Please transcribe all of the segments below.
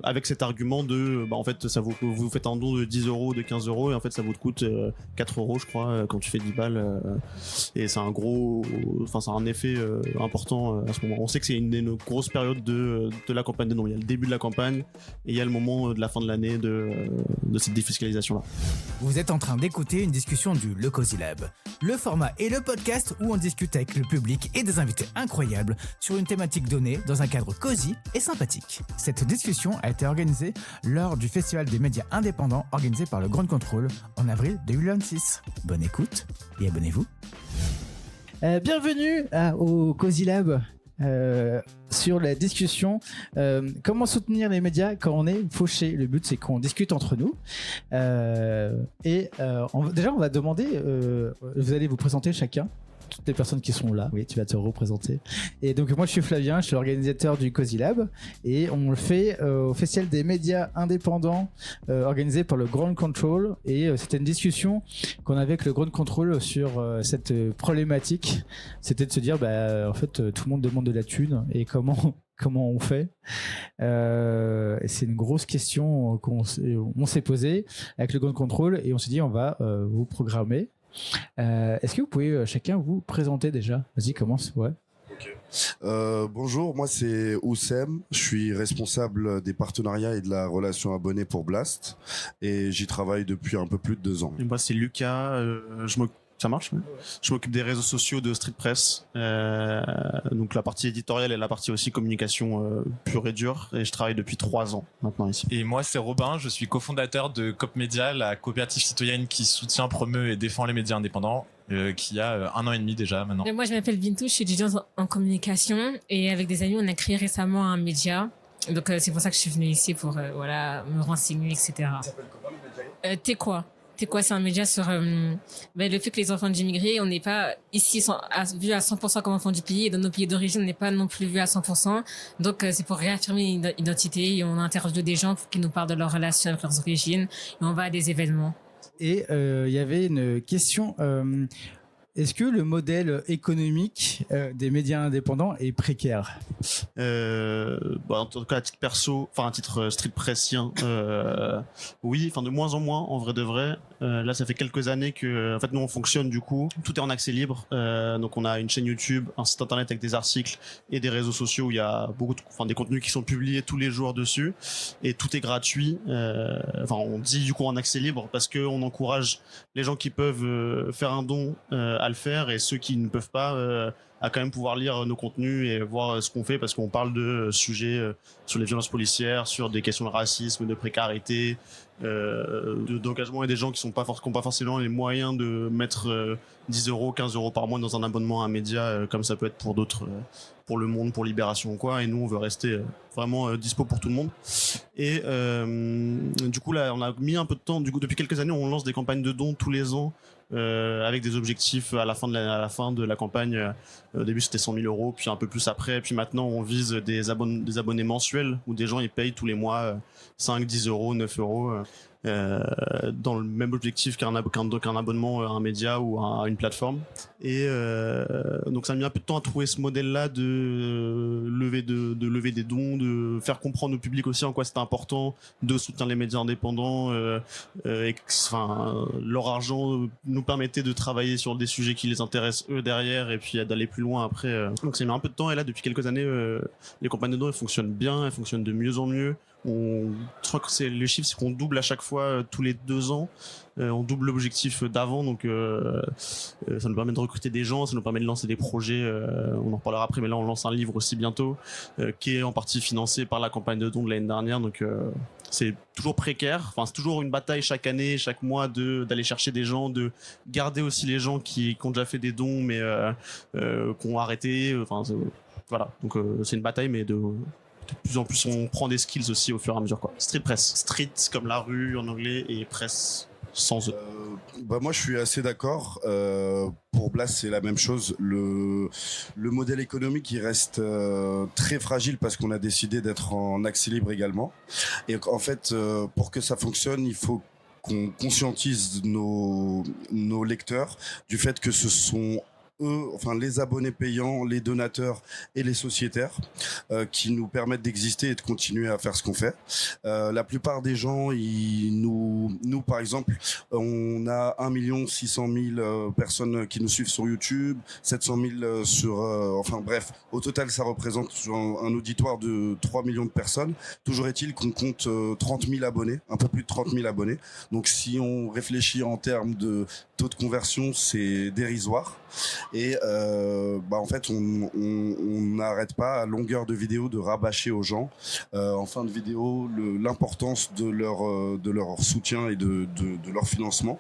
avec cet argument de en fait vous faites un don de 10 euros, de 15 euros et en fait ça vous coûte 4 euros je crois quand tu fais 10 balles et c'est un gros, enfin c'est un effet important à ce moment. On sait que c'est une grosse période de la campagne des dons. Il y a le début de la campagne et il y a le moment de la fin de l'année de cette défiscalisation là. Vous êtes en train d'écouter une discussion du Le Cozy Lab, le format et le podcast où on discute avec le public et des invités incroyables sur une thématique donnée dans un cadre cosy et sympathique. Cette discussion a été organisée lors du Festival des médias indépendants organisé par le Ground Control en avril 2026. Bonne écoute et abonnez-vous. Bienvenue au Cozy Lab. Sur la discussion comment soutenir les médias quand on est fauché. Le but c'est qu'on discute entre nous déjà on va demander vous allez vous présenter chacun, toutes les personnes qui sont là. Oui, tu vas te représenter. Et donc moi je suis Flavien, je suis l'organisateur du Cozy Lab et on le fait au Festival des médias indépendants organisé par le Ground Control et c'était une discussion qu'on avait avec le Ground Control sur cette problématique. C'était de se dire en fait tout le monde demande de la thune et comment on fait c'est une grosse question qu'on s'est posée avec le Ground Control et on s'est dit on va vous programmer. Est-ce que vous pouvez chacun vous présenter déjà? Vas-y, commence. Ouais. Okay. Bonjour, moi c'est Oussem, je suis responsable des partenariats et de la relation abonnée pour Blast et j'y travaille depuis un peu plus de 2 ans. Et moi c'est Lucas, ça marche, ouais. Je m'occupe des réseaux sociaux de Street Press, donc la partie éditoriale et la partie aussi communication pure et dure, et je travaille depuis 3 ans maintenant ici. Et moi c'est Robin, je suis cofondateur de Cop Media, la coopérative citoyenne qui soutient, promeut et défend les médias indépendants, qui a 1 an et demi déjà maintenant. Et moi je m'appelle Bintou, je suis étudiante en communication et avec des amis on a créé récemment un média. Donc c'est pour ça que je suis venue ici pour me renseigner, etc. Ça s'appelle comment le média? T'es quoi? C'est quoi? C'est un média sur le fait que les enfants d'immigrés, on n'est pas ici vus à 100% comme enfants du pays, et dans nos pays d'origine, on n'est pas non plus vus à 100%. Donc, c'est pour réaffirmer une identité et on interviewe des gens pour qu'ils nous parlent de leur relation avec leurs origines et on va à des événements. Et il y avait une question... Est-ce que le modèle économique des médias indépendants est précaire? En tout cas à titre perso, enfin à titre street pressien, oui, enfin de moins en moins en vrai de vrai. Là ça fait quelques années que en fait nous on fonctionne du coup, tout est en accès libre, donc on a une chaîne YouTube, un site internet avec des articles et des réseaux sociaux où il y a des contenus qui sont publiés tous les jours dessus et tout est gratuit. On dit du coup en accès libre parce que on encourage les gens qui peuvent faire un don à le faire et ceux qui ne peuvent pas à quand même pouvoir lire nos contenus et voir ce qu'on fait parce qu'on parle de sujets sur les violences policières, sur des questions de racisme, de précarité, d'engagement et des gens qui n'ont pas forcément les moyens de mettre 10 euros, 15 euros par mois dans un abonnement à un média comme ça peut être pour d'autres, pour Le Monde, pour Libération ou quoi. Et nous, on veut rester vraiment dispo pour tout le monde. Et du coup, là, on a mis un peu de temps. Du coup, depuis quelques années, on lance des campagnes de dons tous les ans. Avec des objectifs à la fin de la campagne. Au début c'était 100 000 euros, puis un peu plus après, puis maintenant on vise des abonnés mensuels où des gens ils payent tous les mois 5, 10 euros, 9 euros dans le même objectif qu'un abonnement à un média ou à une plateforme. Et donc ça a mis un peu de temps à trouver ce modèle-là de lever des dons, de faire comprendre au public aussi en quoi c'était important de soutenir les médias indépendants et leur argent nous permettait de travailler sur des sujets qui les intéressent eux derrière et puis d'aller plus loin après. Donc ça a mis un peu de temps et là depuis quelques années les campagnes de dons elles fonctionnent bien, elles fonctionnent de mieux en mieux. Je crois que les chiffres c'est qu'on double à chaque fois tous les 2 ans. On double l'objectif d'avant, donc ça nous permet de recruter des gens, ça nous permet de lancer des projets. On en reparlera après, mais là on lance un livre aussi bientôt qui est en partie financé par la campagne de dons de l'année dernière. Donc c'est toujours précaire. Enfin, c'est toujours une bataille chaque année, chaque mois d'aller chercher des gens, de garder aussi les gens qui ont déjà fait des dons mais qui ont arrêté. Voilà. Donc c'est une bataille, mais de plus en plus on prend des skills aussi au fur et à mesure quoi. Street press, street comme la rue en anglais et press sans eux. Moi je suis assez d'accord. Pour Blast c'est la même chose. Le modèle économique il reste très fragile parce qu'on a décidé d'être en accès libre également. Et en fait pour que ça fonctionne il faut qu'on conscientise nos lecteurs du fait que ce sont les abonnés payants, les donateurs et les sociétaires qui nous permettent d'exister et de continuer à faire ce qu'on fait. La plupart des gens, nous par exemple, on a 1 600 000 personnes qui nous suivent sur YouTube, 700 000 au total ça représente un auditoire de 3 millions de personnes. Toujours est-il qu'on compte 30 000 abonnés, un peu plus de 30 000 abonnés. Donc si on réfléchit en termes de taux de conversion, c'est dérisoire. Et en fait, on n'arrête pas à longueur de vidéo de rabâcher aux gens en fin de vidéo l'importance de leur soutien et de leur financement.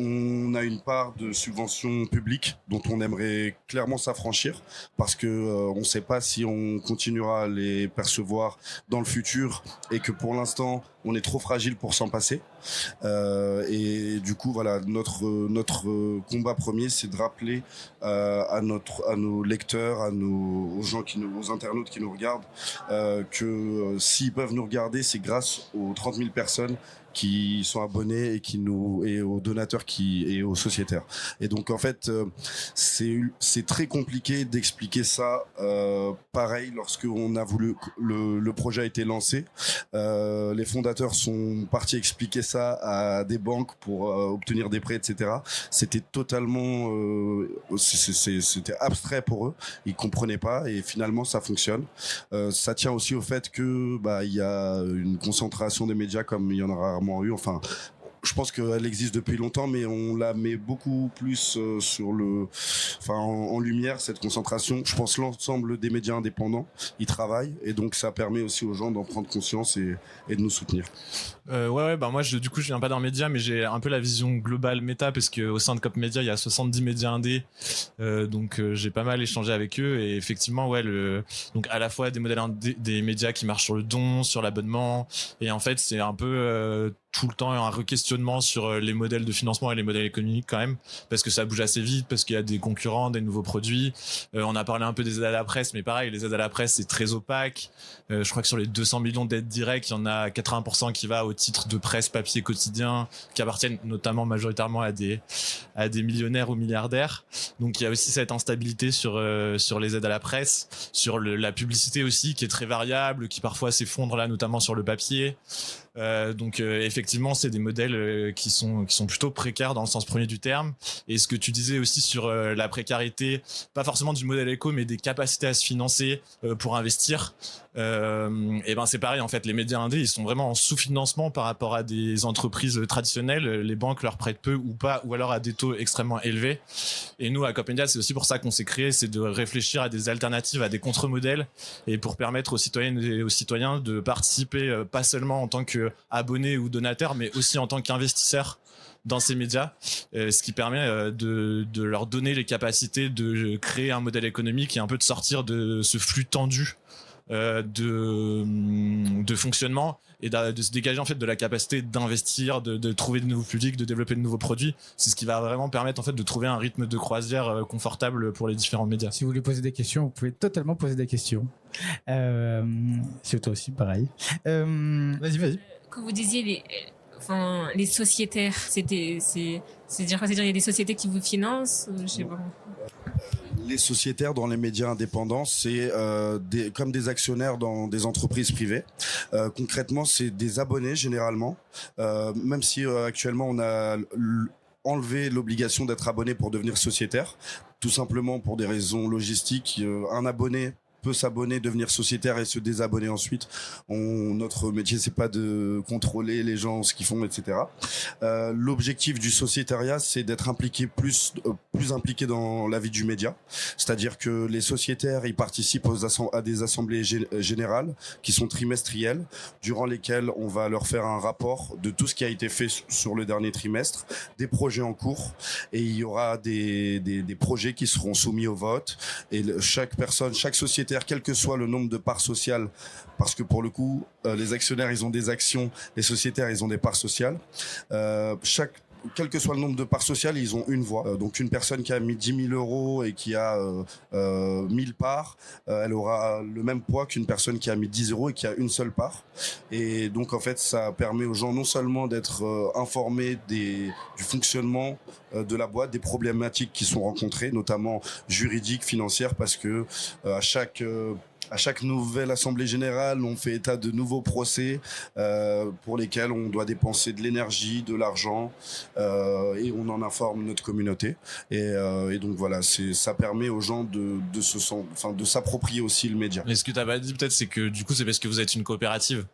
On a une part de subvention publique dont on aimerait clairement s'affranchir parce que on ne sait pas si on continuera à les percevoir dans le futur et que pour l'instant on est trop fragile pour s'en passer. Et du coup voilà, notre combat premier, c'est de rappeler à nos lecteurs, aux internautes qui nous regardent que s'ils peuvent nous regarder, c'est grâce aux 30 000 personnes qui sont abonnés et aux donateurs et aux sociétaires. Et donc en fait, c'est très compliqué d'expliquer ça. Pareil, lorsque le projet a été lancé, les fondateurs sont partis expliquer ça à des banques pour obtenir des prêts, etc. C'était totalement, c'était abstrait pour eux. Ils comprenaient pas et finalement ça fonctionne. Ça tient aussi au fait que il y a une concentration des médias comme il y en a rarement eu. Enfin, je pense qu'elle existe depuis longtemps, mais on la met beaucoup plus en lumière, cette concentration. Je pense l'ensemble des médias indépendants, ils travaillent, et donc ça permet aussi aux gens d'en prendre conscience et de nous soutenir. Moi je viens pas d'un média, mais j'ai un peu la vision globale méta, parce qu'au sein de Cop Media il y a 70 médias indés, donc j'ai pas mal échangé avec eux, et effectivement donc à la fois des modèles des médias qui marchent sur le don, sur l'abonnement, et en fait c'est un peu tout le temps un re-questionnement sur les modèles de financement et les modèles économiques quand même, parce que ça bouge assez vite, parce qu'il y a des concurrents, des nouveaux produits. On a parlé un peu des aides à la presse, mais pareil, les aides à la presse c'est très opaque. Je crois que sur les 200 millions d'aides directes, il y en a 80% qui va au titre de presse papier quotidien, qui appartiennent notamment majoritairement à des millionnaires ou milliardaires. Donc il y a aussi cette instabilité sur les aides à la presse, sur la publicité aussi, qui est très variable, qui parfois s'effondre là, notamment sur le papier. Donc effectivement c'est des modèles qui sont plutôt précaires dans le sens premier du terme. Et ce que tu disais aussi sur la précarité, pas forcément du modèle éco, mais des capacités à se financer pour investir, c'est pareil en fait. Les médias indés, ils sont vraiment en sous-financement par rapport à des entreprises traditionnelles. Les banques leur prêtent peu ou pas, ou alors à des taux extrêmement élevés. Et nous à Cop Media, c'est aussi pour ça qu'on s'est créé, c'est de réfléchir à des alternatives, à des contre-modèles, et pour permettre aux citoyennes et aux citoyens de participer, pas seulement en tant qu'abonnés ou donateurs, mais aussi en tant qu'investisseurs dans ces médias, ce qui permet de leur donner les capacités de créer un modèle économique et un peu de sortir de ce flux tendu de fonctionnement, et de se dégager en fait de la capacité d'investir, de trouver de nouveaux publics, de développer de nouveaux produits. C'est ce qui va vraiment permettre en fait de trouver un rythme de croisière confortable pour les différents médias. Si vous voulez poser des questions, vous pouvez totalement poser des questions. C'est toi aussi pareil. Vas-y. Quand vous disiez les sociétaires, c'est dire quoi? C'est-à-dire il y a des sociétés qui vous financent? Je sais pas. Les sociétaires dans les médias indépendants, c'est comme des actionnaires dans des entreprises privées. Concrètement, c'est des abonnés généralement, même si actuellement on a enlevé l'obligation d'être abonné pour devenir sociétaire, tout simplement pour des raisons logistiques. Un abonné peut s'abonner, devenir sociétaire et se désabonner ensuite. Notre métier, c'est pas de contrôler les gens, ce qu'ils font, etc. L'objectif du sociétariat, c'est d'être plus impliqué dans la vie du média. C'est-à-dire que les sociétaires, ils participent à des assemblées générales qui sont trimestrielles, durant lesquelles on va leur faire un rapport de tout ce qui a été fait sur le dernier trimestre, des projets en cours, et il y aura des projets qui seront soumis au vote, et chaque société, quel que soit le nombre de parts sociales, parce que pour le coup, les actionnaires, ils ont des actions, les sociétaires, ils ont des parts sociales. Chaque quel que soit le nombre de parts sociales, ils ont une voix. Donc une personne qui a mis 10 000 euros et qui a 1000 parts, elle aura le même poids qu'une personne qui a mis 10 euros et qui a une seule part. Et donc en fait, ça permet aux gens non seulement d'être informés du fonctionnement de la boîte, des problématiques qui sont rencontrées, notamment juridiques, financières, parce que à chaque nouvelle assemblée générale, on fait état de nouveaux procès pour lesquels on doit dépenser de l'énergie, de l'argent, et on en informe notre communauté. Et donc voilà, ça permet aux gens de s'approprier aussi le média. Mais ce que tu n'as pas dit peut-être, c'est que du coup, c'est parce que vous êtes une coopérative.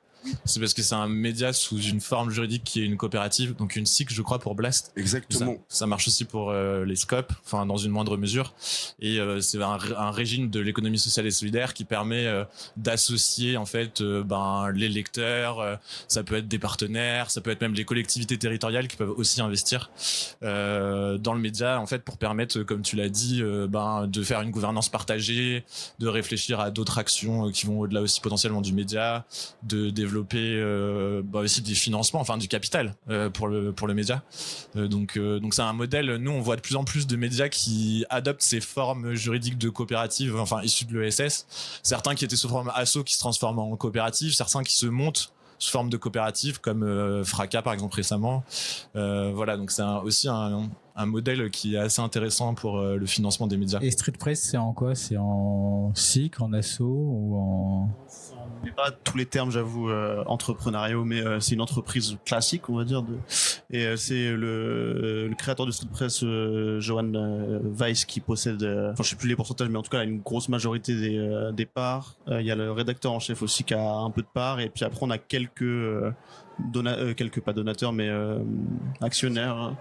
C'est parce que c'est un média sous une forme juridique qui est une coopérative, donc une SIC, je crois, pour Blast. Exactement. Ça marche aussi pour les SCOP, enfin dans une moindre mesure. Et c'est un régime de l'économie sociale et solidaire qui permet d'associer en fait les lecteurs. Ça peut être des partenaires, ça peut être même les collectivités territoriales qui peuvent aussi investir dans le média en fait pour permettre, comme tu l'as dit, de faire une gouvernance partagée, de réfléchir à d'autres actions qui vont au-delà aussi potentiellement du média, de développer aussi des financements, enfin du capital pour le média. Donc c'est un modèle. Nous, on voit de plus en plus de médias qui adoptent ces formes juridiques de coopératives, enfin issues de l'ESS. Certains qui étaient sous forme asso qui se transforment en coopérative, certains qui se montent sous forme de coopérative comme Fracas par exemple récemment. Voilà, donc c'est aussi un modèle qui est assez intéressant pour le financement des médias. Et Street Press, c'est en quoi? C'est en SIC, en asso ou en... Je n'ai pas tous les termes, j'avoue, entrepreneuriaux, mais c'est une entreprise classique, on va dire. Et c'est le créateur de Street Press, Johan Weiss, qui possède, je sais plus les pourcentages, mais en tout cas, une grosse majorité des parts. Il y a le rédacteur en chef aussi qui a un peu de parts, et puis après, on a quelques pas donateurs, mais actionnaires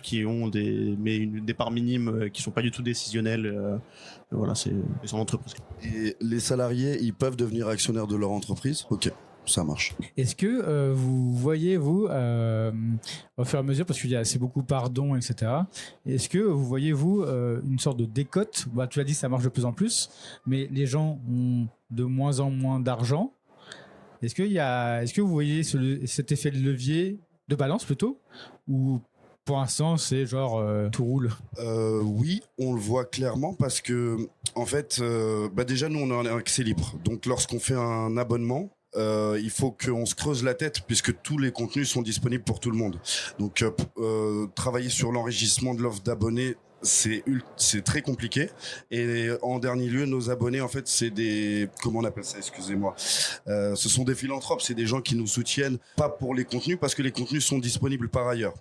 qui ont des parts minimes qui sont pas du tout décisionnelles. Voilà, c'est son entreprise. Et les salariés, ils peuvent devenir actionnaires de leur entreprise? Ok, ça marche. Est-ce que vous voyez, vous, au fur et à mesure, parce qu'il y a assez beaucoup pardon, etc., est-ce que vous voyez, vous, une sorte de décote? Tu l'as dit, ça marche de plus en plus, mais les gens ont de moins en moins d'argent. Est-ce que vous voyez cet effet de levier, de balance plutôt, ou pour l'instant c'est genre tout roule? Oui, on le voit clairement parce que en fait, déjà nous on est en accès libre, donc lorsqu'on fait un abonnement, il faut qu'on se creuse la tête puisque tous les contenus sont disponibles pour tout le monde. Donc travailler sur l'enrichissement de l'offre d'abonnés, c'est très compliqué. Et en dernier lieu, nos abonnés, en fait, c'est comment on appelle ça, excusez-moi, ce sont des philanthropes, c'est des gens qui nous soutiennent, pas pour les contenus, parce que les contenus sont disponibles par ailleurs.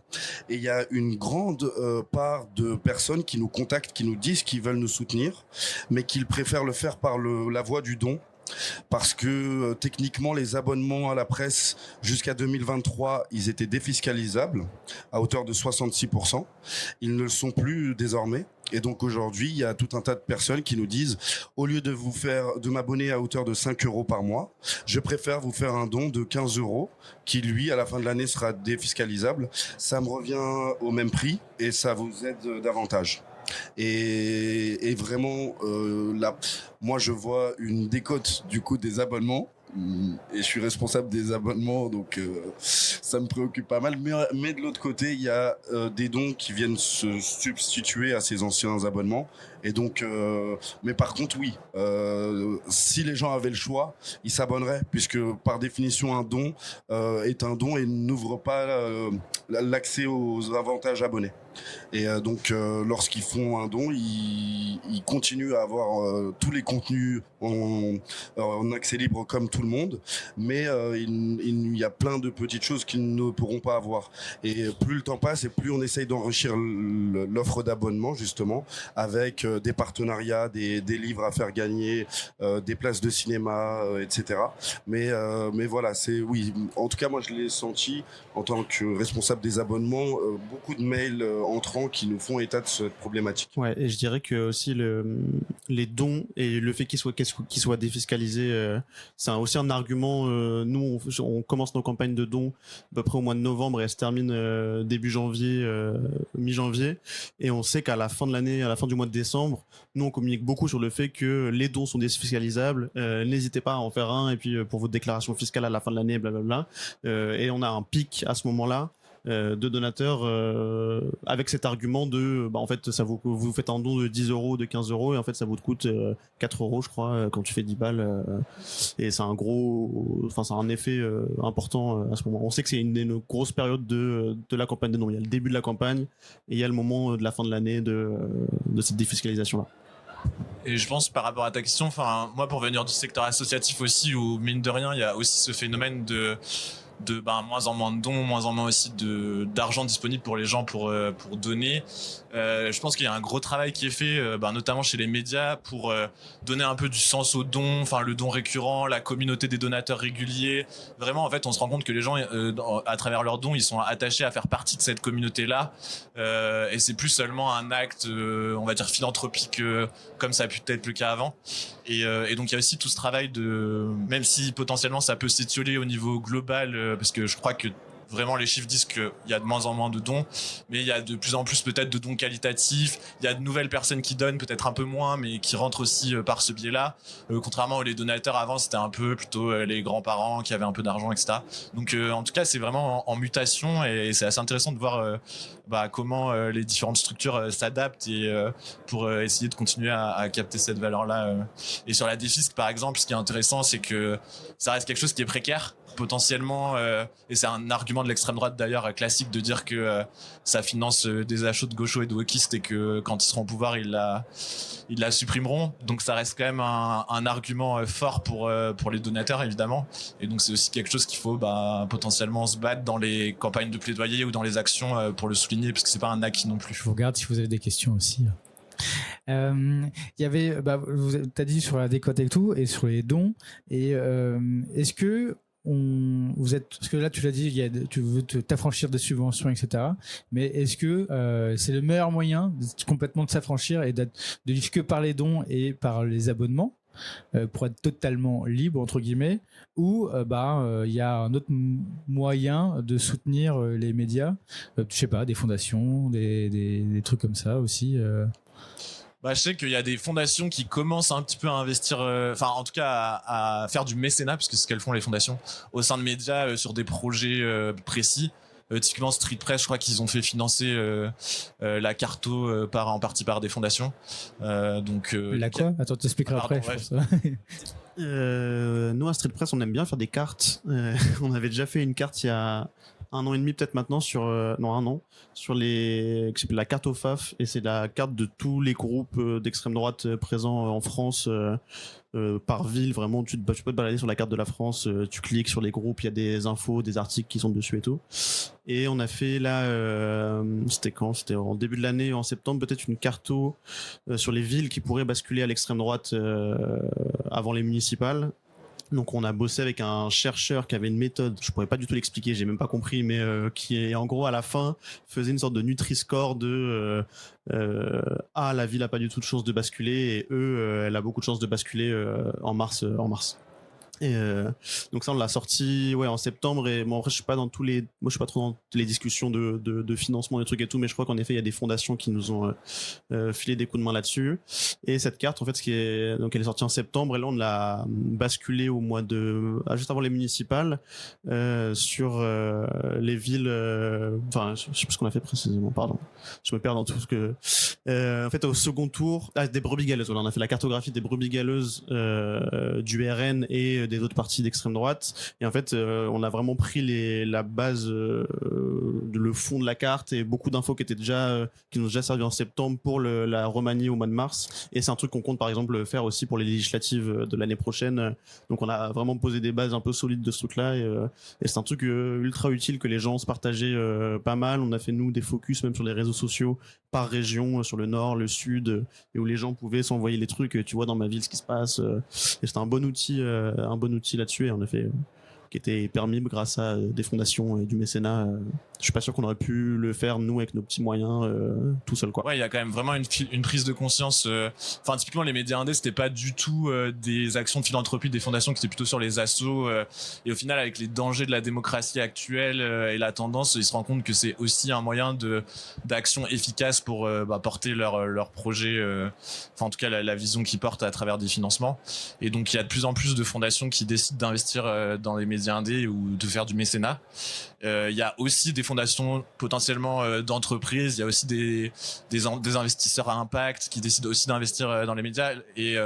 Et il y a une grande part de personnes qui nous contactent, qui nous disent qu'ils veulent nous soutenir, mais qu'ils préfèrent le faire par la voie du don. Parce que techniquement les abonnements à la presse jusqu'à 2023 ils étaient défiscalisables à hauteur de 66%, ils ne le sont plus désormais. Et donc aujourd'hui il y a tout un tas de personnes qui nous disent, au lieu de m'abonner à hauteur de 5 euros par mois, je préfère vous faire un don de 15 euros qui lui à la fin de l'année sera défiscalisable, ça me revient au même prix et ça vous aide davantage. Et vraiment là, moi je vois une décote du coup des abonnements et je suis responsable des abonnements, donc ça me préoccupe pas mal, mais de l'autre côté il y a des dons qui viennent se substituer à ces anciens abonnements. Et donc mais par contre oui, si les gens avaient le choix, ils s'abonneraient, puisque par définition un don est un don et n'ouvre pas l'accès aux avantages abonnés. Et donc lorsqu'ils font un don, ils continuent à avoir tous les contenus en accès libre comme tout le monde, mais il y a plein de petites choses qu'ils ne pourront pas avoir. Et plus le temps passe et plus on essaye d'enrichir l'offre d'abonnement, justement, avec des partenariats, des livres à faire gagner, des places de cinéma, etc. Mais voilà, oui, en tout cas moi je l'ai senti en tant que responsable des abonnements, beaucoup de mails entrants qui nous font état de cette problématique. Ouais, et je dirais que aussi les dons et le fait qu'ils soient défiscalisés, c'est aussi un argument. Nous, on commence nos campagnes de dons à peu près au mois de novembre et elles se terminent début janvier, mi-janvier. Et on sait qu'à la fin de l'année, à la fin du mois de décembre, nous on communique beaucoup sur le fait que les dons sont défiscalisables. N'hésitez pas à en faire un, et puis pour votre déclaration fiscale à la fin de l'année, blablabla. Et on a un pic à ce moment-là. de donateurs avec cet argument de en fait vous faites un don de 10 euros, de 15 euros et en fait ça vous coûte 4 euros je crois quand tu fais 10 balles et c'est un effet important à ce moment. On sait que c'est une grosse période de la campagne des dons. Il y a le début de la campagne et il y a le moment de la fin de l'année de cette défiscalisation là. Et je pense par rapport à ta question, moi pour venir du secteur associatif aussi, où mine de rien il y a aussi ce phénomène de moins en moins de dons, moins en moins aussi d'argent disponible pour les gens pour donner. Je pense qu'il y a un gros travail qui est fait, notamment chez les médias, pour donner un peu du sens aux dons, le don récurrent, la communauté des donateurs réguliers. Vraiment, en fait, on se rend compte que les gens, à travers leurs dons, ils sont attachés à faire partie de cette communauté-là. Et c'est plus seulement un acte, on va dire, philanthropique, comme ça a pu être le cas avant. Et donc, il y a aussi tout ce travail même si potentiellement ça peut s'étioler au niveau global, parce que je crois que vraiment les chiffres disent qu'il y a de moins en moins de dons, mais il y a de plus en plus peut-être de dons qualitatifs, il y a de nouvelles personnes qui donnent, peut-être un peu moins, mais qui rentrent aussi par ce biais-là, contrairement aux les donateurs avant, c'était un peu plutôt les grands-parents qui avaient un peu d'argent, etc. Donc en tout cas c'est vraiment en mutation et c'est assez intéressant de voir comment les différentes structures s'adaptent et pour essayer de continuer à capter cette valeur-là. Et sur la défisque par exemple, ce qui est intéressant, c'est que ça reste quelque chose qui est précaire potentiellement, et c'est un argument de l'extrême droite d'ailleurs classique de dire que ça finance des achats de gauchos et de wokistes et que quand ils seront au pouvoir ils la supprimeront, donc ça reste quand même un argument fort pour les donateurs évidemment, et donc c'est aussi quelque chose qu'il faut potentiellement se battre dans les campagnes de plaidoyer ou dans les actions pour le souligner, parce que c'est pas un acquis non plus. Je vous regarde si vous avez des questions aussi. Il y avait, t'as dit sur la décote et tout, et sur les dons, et est-ce que parce que là tu l'as dit, tu veux t'affranchir des subventions, etc. Mais est-ce que c'est le meilleur moyen complètement de s'affranchir et de vivre que par les dons et par les abonnements pour être totalement libre entre guillemets, ou il y a un autre moyen de soutenir les médias, je sais pas, des fondations, des trucs comme ça aussi. Je sais qu'il y a des fondations qui commencent un petit peu à investir, en tout cas à faire du mécénat, puisque c'est ce qu'elles font les fondations, au sein de médias sur des projets précis. Typiquement Street Press, je crois qu'ils ont fait financer la Carto en partie par des fondations. La quoi ? Attends, t'expliqueras après. Ouais. Je pense. Nous à Street Press, on aime bien faire des cartes. On avait déjà fait une carte il y a 1 an et demi peut-être maintenant sur un an sur qui s'appelle la carte au FAF, et c'est la carte de tous les groupes d'extrême droite présents en France par ville. Vraiment tu peux te balader sur la carte de la France, tu cliques sur les groupes, il y a des infos, des articles qui sont dessus et tout. Et on a fait là c'était en début de l'année, en septembre peut-être, une carto sur les villes qui pourraient basculer à l'extrême droite avant les municipales. Donc on a bossé avec un chercheur qui avait une méthode, je pourrais pas du tout l'expliquer, j'ai même pas compris, mais qui est en gros à la fin faisait une sorte de Nutri-Score de la ville a pas du tout de chance de basculer, et elle a beaucoup de chance de basculer en mars. Et donc ça on l'a sorti en septembre, et après je suis pas trop dans les discussions de financement des trucs et tout, mais je crois qu'en effet il y a des fondations qui nous ont filé des coups de main là-dessus. Et cette carte en fait donc elle est sortie en septembre, et là on l'a basculée au mois juste avant les municipales sur les villes, je sais plus ce qu'on a fait précisément, pardon, je me perds dans tout ce que en fait au second tour des brebis galeuses. On a fait la cartographie des brebis galeuses du RN et des autres partis d'extrême droite, et en fait on a vraiment pris la base, le fond de la carte, et beaucoup d'infos qui nous ont déjà servi en septembre pour la remanier au mois de mars, et c'est un truc qu'on compte par exemple faire aussi pour les législatives de l'année prochaine. Donc on a vraiment posé des bases un peu solides de ce truc là, et c'est un truc ultra utile que les gens se partageaient pas mal. On a fait nous des focus même sur les réseaux sociaux par région, sur le nord, le sud, et où les gens pouvaient s'envoyer les trucs, tu vois dans ma ville ce qui se passe, et c'était un bon outil là-dessus, et en effet qui était permis grâce à des fondations et du mécénat. Je suis pas sûr qu'on aurait pu le faire nous avec nos petits moyens tout seul, quoi. Ouais, il y a quand même vraiment une prise de conscience. Typiquement les médias indés, c'était pas du tout des actions de philanthropie des fondations, qui étaient plutôt sur les assos. Et au final, avec les dangers de la démocratie actuelle et la tendance, ils se rendent compte que c'est aussi un moyen d'action efficace pour porter leur projet. En tout cas, la vision qu'ils portent à travers des financements. Et donc, il y a de plus en plus de fondations qui décident d'investir dans les médias médias indés ou de faire du mécénat. Il y a aussi des fondations potentiellement d'entreprises, il y a aussi des investisseurs à impact qui décident aussi d'investir dans les médias. Et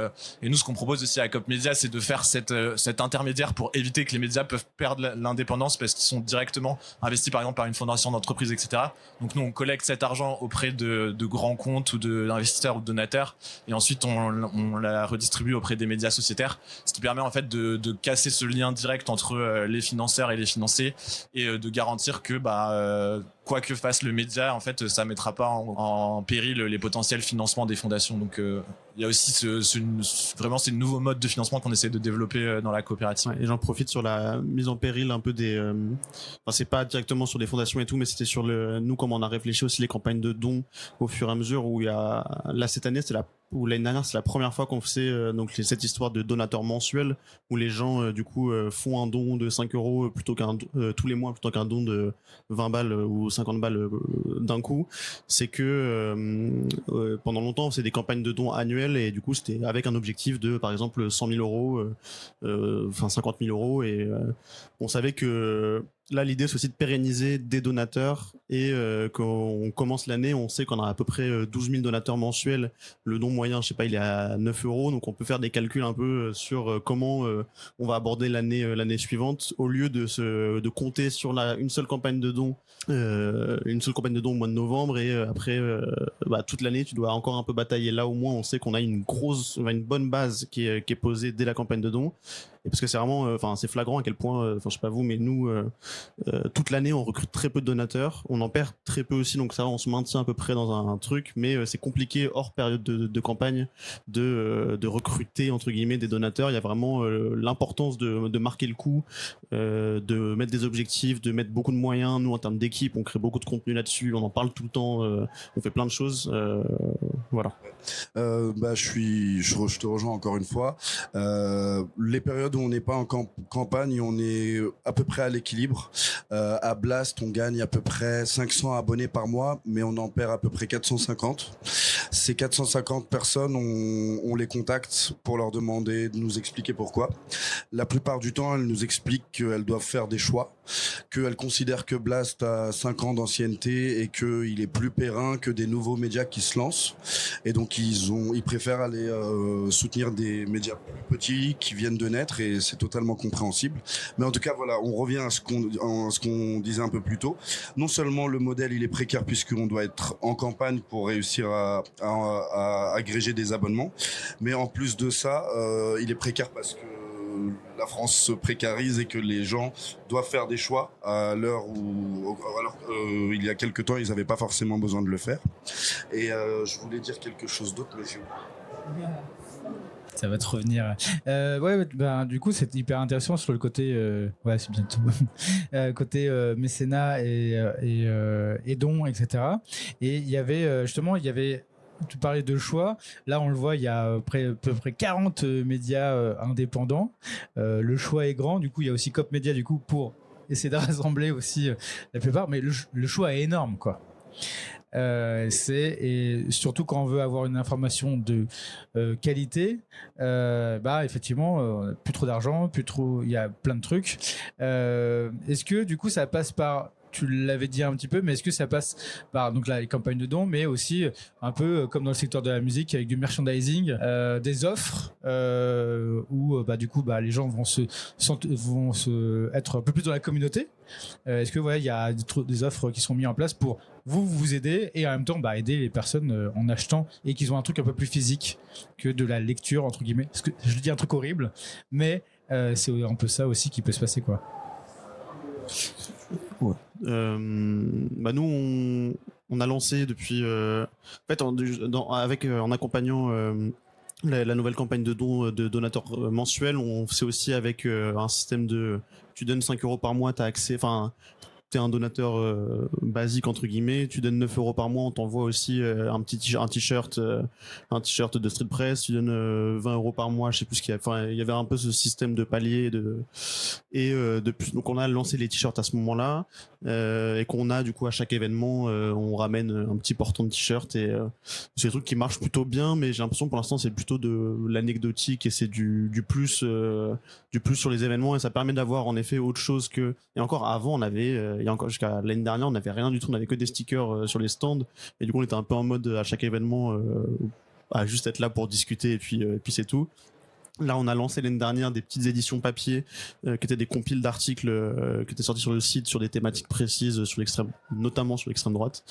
nous, ce qu'on propose aussi à COP Média, c'est de faire cet intermédiaire pour éviter que les médias peuvent perdre l'indépendance parce qu'ils sont directement investis par exemple par une fondation d'entreprise, etc. Donc nous, on collecte cet argent auprès de grands comptes ou d'investisseurs ou de donateurs et ensuite on la redistribue auprès des médias sociétaires, ce qui permet en fait de casser ce lien direct entre les financeurs et les financés et de garantir que quoi que fasse le média, en fait, ça mettra pas en péril les potentiels financements des fondations. Donc, il y a aussi vraiment c'est le nouveau mode de financement qu'on essaie de développer dans la coopérative. Ouais, et j'en profite sur la mise en péril un peu des. Enfin, c'est pas directement sur les fondations et tout, mais c'était sur nous comment on a réfléchi aussi les campagnes de dons au fur et à mesure où il y a là cette année ou l'année dernière, c'est la première fois qu'on faisait donc cette histoire de donateur mensuel où les gens du coup font un don de 5 euros plutôt tous les mois plutôt qu'un don de 20 balles ou 50 balles d'un coup. C'est que pendant longtemps on faisait des campagnes de dons annuelles et du coup c'était avec un objectif de par exemple 100 000 euros, 50 000 euros et on savait que là, l'idée, c'est aussi de pérenniser des donateurs et quand on commence l'année, on sait qu'on a à peu près 12 000 donateurs mensuels. Le don moyen, je sais pas, il est à 9 euros. Donc, on peut faire des calculs un peu sur comment on va aborder l'année suivante au lieu de compter sur une seule campagne de dons, au mois de novembre et après, toute l'année, tu dois encore un peu batailler. Là, au moins, on sait qu'on a une bonne base qui est posée dès la campagne de dons. Et parce que c'est vraiment, c'est flagrant à quel point, je sais pas vous, mais nous, toute l'année, on recrute très peu de donateurs, on en perd très peu aussi, donc ça, on se maintient à peu près dans un truc, mais c'est compliqué hors période de campagne de recruter entre guillemets des donateurs. Il y a vraiment l'importance de marquer le coup, de mettre des objectifs, de mettre beaucoup de moyens. Nous, en termes d'équipe, on crée beaucoup de contenu là-dessus, on en parle tout le temps, on fait plein de choses, voilà. Je te rejoins encore une fois. Les périodes où on n'est pas en campagne, on est à peu près à l'équilibre. À Blast, on gagne à peu près 500 abonnés par mois, mais on en perd à peu près 450. Ces 450 personnes, on les contacte pour leur demander de nous expliquer pourquoi. La plupart du temps, elles nous expliquent qu'elles doivent faire des choix, qu'elles considèrent que Blast a 5 ans d'ancienneté et qu'il est plus périn que des nouveaux médias qui se lancent. Et donc, ils préfèrent aller soutenir des médias plus petits qui viennent de naître et c'est totalement compréhensible. Mais en tout cas, voilà, on revient à ce qu'on disait un peu plus tôt. Non seulement le modèle, il est précaire puisqu'on doit être en campagne pour réussir à agréger des abonnements, mais en plus de ça, il est précaire parce que la France se précarise et que les gens doivent faire des choix à l'heure où, alors il y a quelques temps, ils n'avaient pas forcément besoin de le faire. Et je voulais dire quelque chose d'autre, mais ça va te revenir. Du coup, c'est hyper intéressant sur le côté, c'est bientôt, côté mécénat et dons, etc. Et il y avait tu parlais de choix. Là, on le voit, il y a à peu près 40 médias indépendants. Le choix est grand. Du coup, il y a aussi COP Média, du coup, pour essayer de rassembler aussi la plupart. Mais le choix est énorme, quoi. Et surtout quand on veut avoir une information de qualité, effectivement, plus trop d'argent, il y a plein de trucs. Est-ce que du coup ça passe par, tu l'avais dit un petit peu, mais est-ce que ça passe par donc là les campagnes de dons, mais aussi un peu comme dans le secteur de la musique avec du merchandising, des offres où du coup les gens vont être un peu plus dans la communauté. Est-ce que il y a des offres qui sont mises en place pour vous aider et en même temps aider les personnes en achetant et qu'ils ont un truc un peu plus physique que de la lecture entre guillemets. Parce que je dis un truc horrible, mais c'est un peu ça aussi qui peut se passer, quoi. Ouais. Nous on a lancé depuis en fait en accompagnant la nouvelle campagne de dons de donateurs mensuels, on fait aussi avec un système de tu donnes 5 euros par mois, t'as accès, t'es un donateur basique entre guillemets, tu donnes 9 euros par mois, on t'envoie aussi un t-shirt de Street Press, tu donnes 20 euros par mois, je sais plus ce qu'il y a. Enfin, il y avait un peu ce système de palier depuis. Donc on a lancé les t-shirts à ce moment-là et qu'on a du coup à chaque événement, on ramène un petit portant de t-shirt et c'est des trucs qui marchent plutôt bien, mais j'ai l'impression pour l'instant c'est plutôt de l'anecdotique et c'est du plus sur les événements, et ça permet d'avoir en effet autre chose que. Et encore avant on avait il y a encore jusqu'à l'année dernière on n'avait rien du tout, on avait que des stickers sur les stands, et du coup on était un peu en mode à chaque événement à juste être là pour discuter et puis c'est tout. Là, on a lancé l'année dernière des petites éditions papier qui étaient des compiles d'articles qui étaient sortis sur le site sur des thématiques précises, notamment sur l'extrême droite,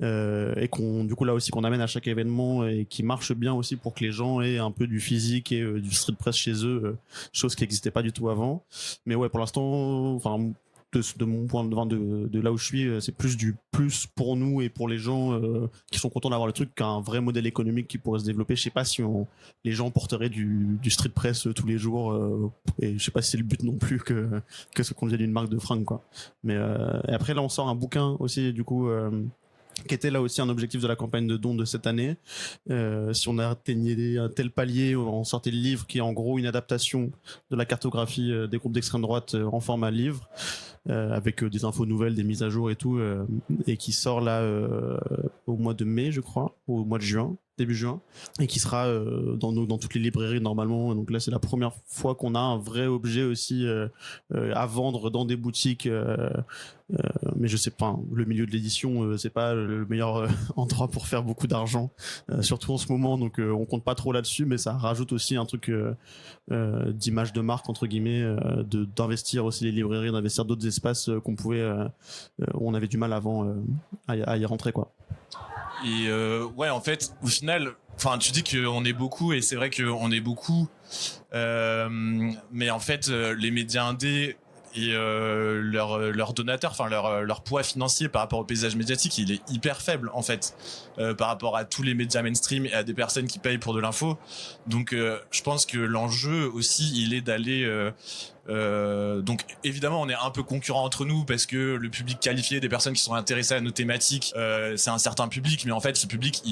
et du coup là aussi qu'on amène à chaque événement et qui marche bien aussi pour que les gens aient un peu du physique et du street press chez eux, chose qui n'existait pas du tout avant. Mais ouais, pour l'instant, enfin. De mon point de vue, de là où je suis, c'est plus pour nous et pour les gens qui sont contents d'avoir le truc qu'un vrai modèle économique qui pourrait se développer. Je sais pas si les gens porteraient du street press tous les jours, et je sais pas si c'est le but non plus que ce qu'on devienne une marque de fringues, quoi. Mais et après là on sort un bouquin aussi du coup qui était là aussi un objectif de la campagne de dons de cette année. Si on atteignait un tel palier, on sortait le livre qui est en gros une adaptation de la cartographie des groupes d'extrême droite en format livre, avec des infos nouvelles, des mises à jour et tout, et qui sort là au mois de mai, je crois, ou au mois de juin, début juin, et qui sera dans toutes les librairies normalement. Donc là, c'est la première fois qu'on a un vrai objet aussi à vendre dans des boutiques. Mais je sais pas, le milieu de l'édition, c'est pas le meilleur endroit pour faire beaucoup d'argent, surtout en ce moment. Donc on compte pas trop là-dessus, mais ça rajoute aussi un truc d'image de marque entre guillemets, d'investir aussi les librairies, d'investir d'autres espaces qu'on pouvait, où on avait du mal avant à y rentrer, quoi. Et ouais, en fait, au final, enfin, tu dis qu'on est beaucoup, et c'est vrai qu'on est beaucoup, mais en fait, les médias indés et leurs donateurs, enfin leur poids financier par rapport au paysage médiatique, il est hyper faible en fait, par rapport à tous les médias mainstream et à des personnes qui payent pour de l'info. Donc je pense que l'enjeu aussi, il est d'aller donc évidemment on est un peu concurrents entre nous parce que le public qualifié des personnes qui sont intéressées à nos thématiques, c'est un certain public, mais en fait ce public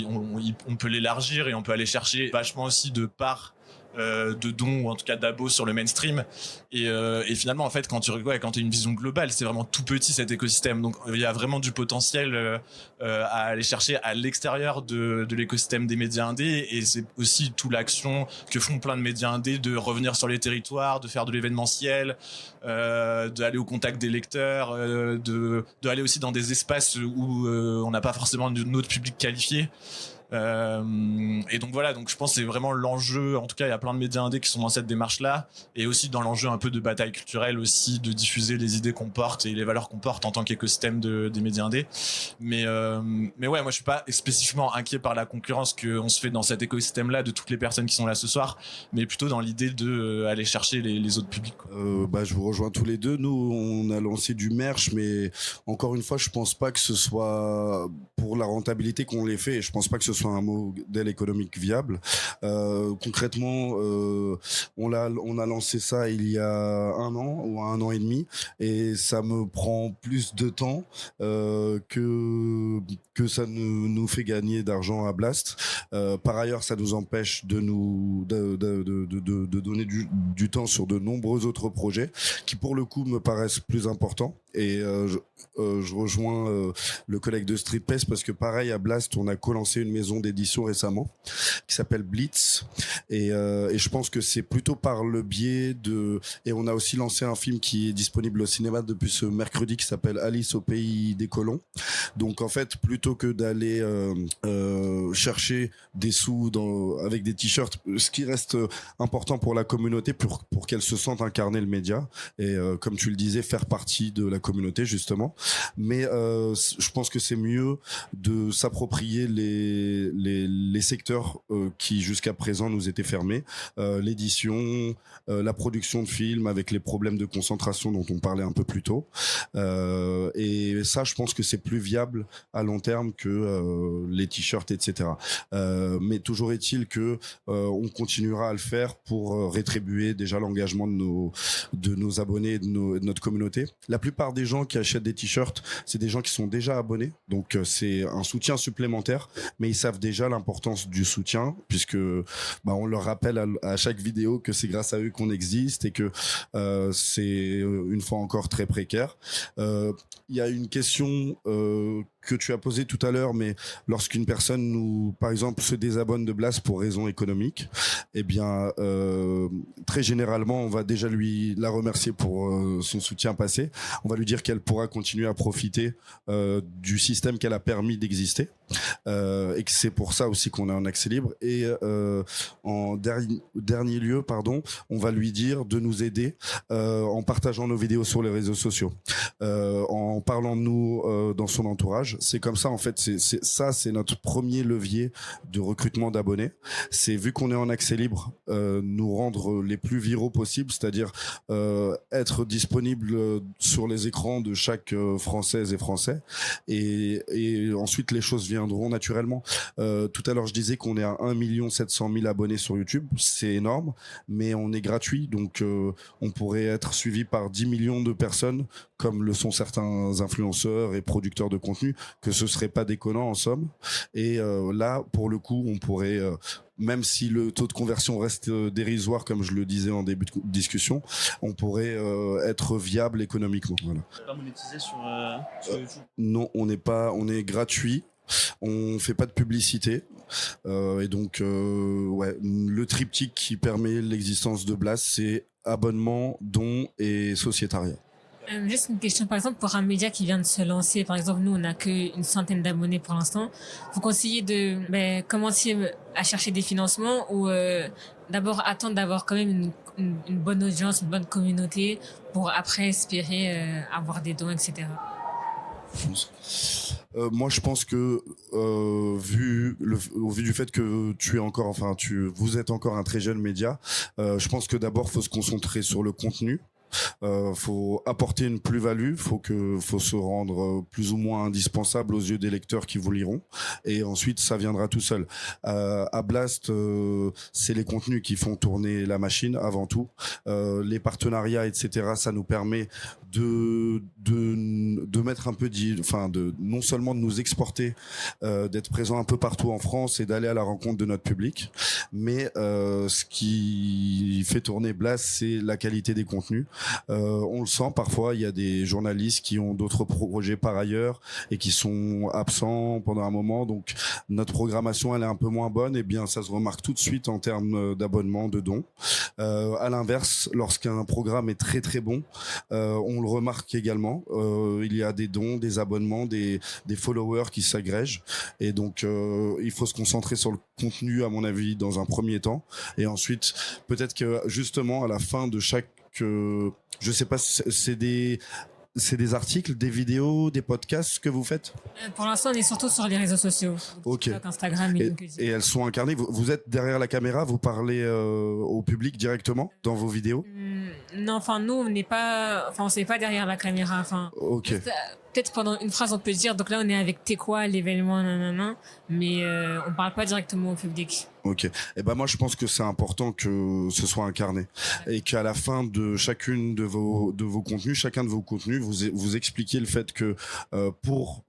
on peut l'élargir et on peut aller chercher vachement aussi de parts de dons ou en tout cas d'abos sur le mainstream, et finalement en fait quand tu as une vision globale, c'est vraiment tout petit cet écosystème, donc il y a vraiment du potentiel à aller chercher à l'extérieur de l'écosystème des médias indés, et c'est aussi toute l'action que font plein de médias indés de revenir sur les territoires, de faire de l'événementiel, d'aller au contact des lecteurs, d'aller aussi dans des espaces où on n'a pas forcément notre public qualifié. Et donc voilà, donc je pense que c'est vraiment l'enjeu. En tout cas, il y a plein de médias indés qui sont dans cette démarche-là, et aussi dans l'enjeu un peu de bataille culturelle aussi, de diffuser les idées qu'on porte et les valeurs qu'on porte en tant qu'écosystème des médias indés. Mais ouais, moi je suis pas spécifiquement inquiet par la concurrence qu'on se fait dans cet écosystème-là de toutes les personnes qui sont là ce soir, mais plutôt dans l'idée de aller chercher les autres publics, quoi. Je vous rejoins tous les deux. Nous, on a lancé du merch, mais encore une fois, je pense pas que ce soit pour la rentabilité qu'on les fait. Et je pense pas que ce soit un modèle économique viable. Concrètement, on a lancé ça il y a 1 an ou 1 an et demi, et ça me prend plus de temps que ça nous fait gagner d'argent à Blast. Par ailleurs, ça nous empêche de donner du temps sur de nombreux autres projets qui, pour le coup, me paraissent plus importants. Et je rejoins le collègue de Street Press, parce que pareil, à Blast, on a co-lancé une maison d'édition récemment qui s'appelle Blitz, et je pense que c'est plutôt par le biais et on a aussi lancé un film qui est disponible au cinéma depuis ce mercredi qui s'appelle Alice au pays des colons. Donc en fait, plutôt que d'aller chercher des sous avec des t-shirts, ce qui reste important pour la communauté, pour qu'elle se sente incarner le média, et comme tu le disais, faire partie de la communauté justement. Mais je pense que c'est mieux de s'approprier les secteurs qui jusqu'à présent nous étaient fermés, l'édition, la production de films avec les problèmes de concentration dont on parlait un peu plus tôt, et ça, je pense que c'est plus viable à long terme que les t-shirts, etc. Mais toujours est-il que on continuera à le faire pour rétribuer déjà l'engagement de nos abonnés et de notre communauté. La plupart plupart des gens qui achètent des t-shirts, c'est des gens qui sont déjà abonnés. Donc, c'est un soutien supplémentaire, mais ils savent déjà l'importance du soutien, puisque on leur rappelle à chaque vidéo que c'est grâce à eux qu'on existe et que c'est une fois encore très précaire. Il y a une question que tu as posée tout à l'heure, mais lorsqu'une personne par exemple, se désabonne de Blast pour raison économique, eh bien, très généralement, on va déjà la remercier pour son soutien passé. On va lui dire qu'elle pourra continuer à profiter du système qu'elle a permis d'exister, et que c'est pour ça aussi qu'on est en accès libre. Et en dernier lieu, on va lui dire de nous aider en partageant nos vidéos sur les réseaux sociaux, en parlant de nous dans son entourage. C'est comme ça, en fait, c'est notre premier levier de recrutement d'abonnés. C'est, vu qu'on est en accès libre, nous rendre les plus viraux possible, c'est-à-dire être disponible sur les écrans de chaque Française et Français, et ensuite les choses viendront naturellement. Tout à l'heure je disais qu'on est à 1 700 000 abonnés sur YouTube, c'est énorme, mais on est gratuit, donc on pourrait être suivi par 10 millions de personnes, comme le sont certains influenceurs et producteurs de contenu, que ce serait pas déconnant en somme. Et là, pour le coup, on pourrait, même si le taux de conversion reste dérisoire, comme je le disais en début de discussion, on pourrait être viable économiquement. Voilà. Pas monétisé sur YouTube. Non, on est gratuit. On fait pas de publicité, et donc le triptyque qui permet l'existence de Blast, c'est abonnement, don et sociétariat. Juste une question, par exemple, pour un média qui vient de se lancer, par exemple, nous, on n'a qu'une centaine d'abonnés pour l'instant. Vous conseillez de commencer à chercher des financements ou d'abord attendre d'avoir quand même une bonne audience, une bonne communauté pour après espérer avoir des dons, etc. Moi, je pense que au vu du fait que vous êtes encore un très jeune média, je pense que d'abord, faut se concentrer sur le contenu. Faut apporter une plus-value, faut se rendre plus ou moins indispensable aux yeux des lecteurs qui vous liront, et ensuite ça viendra tout seul. À Blast, c'est les contenus qui font tourner la machine avant tout. Les partenariats, etc., ça nous permet de mettre un peu non seulement de nous exporter, d'être présent un peu partout en France et d'aller à la rencontre de notre public, mais ce qui fait tourner Blast, c'est la qualité des contenus. On le sent parfois, il y a des journalistes qui ont d'autres projets par ailleurs et qui sont absents pendant un moment, donc notre programmation elle est un peu moins bonne, et bien ça se remarque tout de suite en termes d'abonnement, de dons. À l'inverse, lorsqu'un programme est très très bon, on le remarque également, il y a des dons, des abonnements, des followers qui s'agrègent, et donc il faut se concentrer sur le contenu à mon avis dans un premier temps, et ensuite peut-être que justement à la fin de chaque je sais pas, c'est des articles, des vidéos, des podcasts que vous faites? Pour l'instant, on est surtout sur les réseaux sociaux. Ok. TikTok, Instagram et LinkedIn. Et elles sont incarnées. Vous êtes derrière la caméra, vous parlez au public directement dans vos vidéos? Non, enfin, nous, on n'est pas, on s'est pas derrière la caméra. Enfin, ok. Juste, peut-être pendant une phrase, on peut dire, donc là, on est avec T'es quoi, l'événement, nanana, mais on parle pas directement au public. Ok. Et ben moi je pense que c'est important que ce soit incarné, et qu'à la fin de chacun de vos contenus, vous expliquiez le fait que pour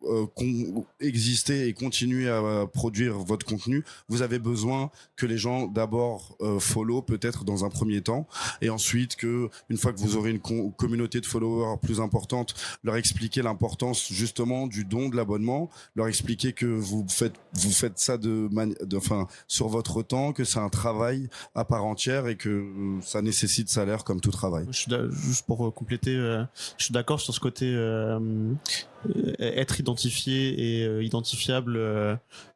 exister et continuer à produire votre contenu, vous avez besoin que les gens d'abord follow peut-être dans un premier temps, et ensuite que une fois que vous aurez une communauté de followers plus importante, leur expliquer l'importance justement du don, de l'abonnement, leur expliquer que vous faites ça sur votre temps, que c'est un travail à part entière et que ça nécessite salaire comme tout travail. Juste pour compléter, je suis d'accord sur ce côté être identifié et identifiable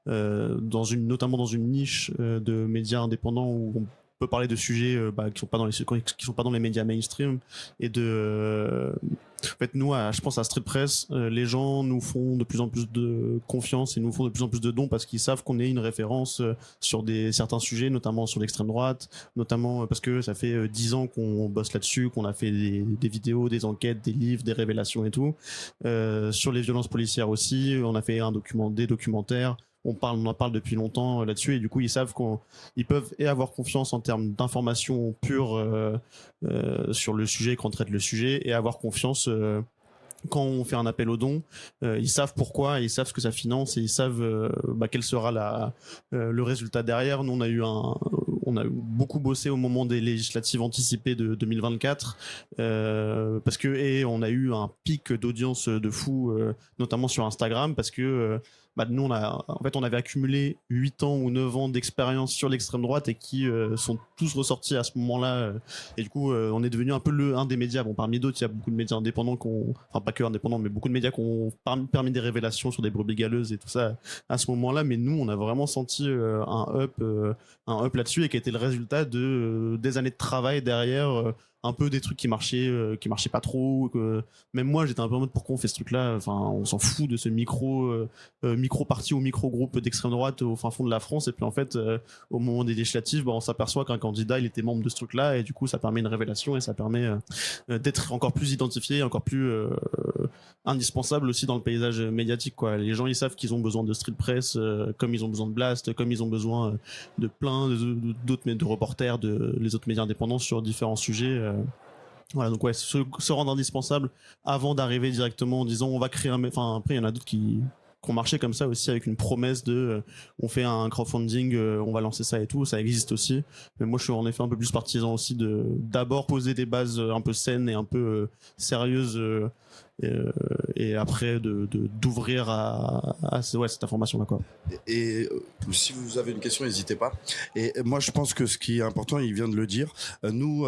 notamment dans une niche de médias indépendants où on peut parler de sujets qui sont pas dans les médias mainstream, et en fait, nous, je pense à Street Press, les gens nous font de plus en plus de confiance et nous font de plus en plus de dons parce qu'ils savent qu'on est une référence sur certains sujets, notamment sur l'extrême droite, notamment parce que ça fait 10 ans qu'on bosse là-dessus, qu'on a fait des vidéos, des enquêtes, des livres, des révélations et tout. Sur les violences policières aussi, on a fait des documentaires. On en parle depuis longtemps là-dessus, et du coup ils savent qu'ils peuvent avoir confiance en termes d'informations pures sur le sujet, qu'on traite le sujet, et avoir confiance quand on fait un appel aux dons, ils savent pourquoi, ils savent ce que ça finance et ils savent quel sera le résultat derrière. Nous, on a beaucoup bossé au moment des législatives anticipées de 2024 parce que on a eu un pic d'audience de fou, notamment sur Instagram, parce que nous, on avait accumulé 8 ans ou 9 ans d'expérience sur l'extrême droite et qui sont tous ressortis à ce moment-là. Et du coup, on est devenu un peu un des médias. Bon, parmi d'autres, il y a beaucoup de médias indépendants enfin pas que indépendants, mais beaucoup de médias qui ont permis des révélations sur des brebis galeuses et tout ça à ce moment-là. Mais nous, on a vraiment senti un up là-dessus et qui a été le résultat des années de travail derrière. Un peu des trucs qui marchaient pas trop, même moi j'étais un peu en mode pourquoi on fait ce truc là, enfin on s'en fout de ce micro parti ou micro groupe d'extrême droite au fin fond de la France, et puis en fait au moment des législatives on s'aperçoit qu'un candidat il était membre de ce truc là, et du coup ça permet une révélation et ça permet d'être encore plus identifié, encore plus indispensable aussi dans le paysage médiatique, quoi. Les gens ils savent qu'ils ont besoin de street press comme ils ont besoin de Blast, comme ils ont besoin de plein d'autres de reporters, les autres médias indépendants sur différents sujets. Voilà, donc se rendre indispensable avant d'arriver directement en disant on va créer enfin après il y en a d'autres qui ont marché comme ça aussi, avec une promesse de on fait un crowdfunding, on va lancer ça et tout, ça existe aussi. Mais moi je suis en effet un peu plus partisan aussi de d'abord poser des bases un peu saines et un peu sérieuses et après d'ouvrir à cette information là, quoi. Et si vous avez une question, n'hésitez pas. Et moi je pense que ce qui est important, il vient de le dire, nous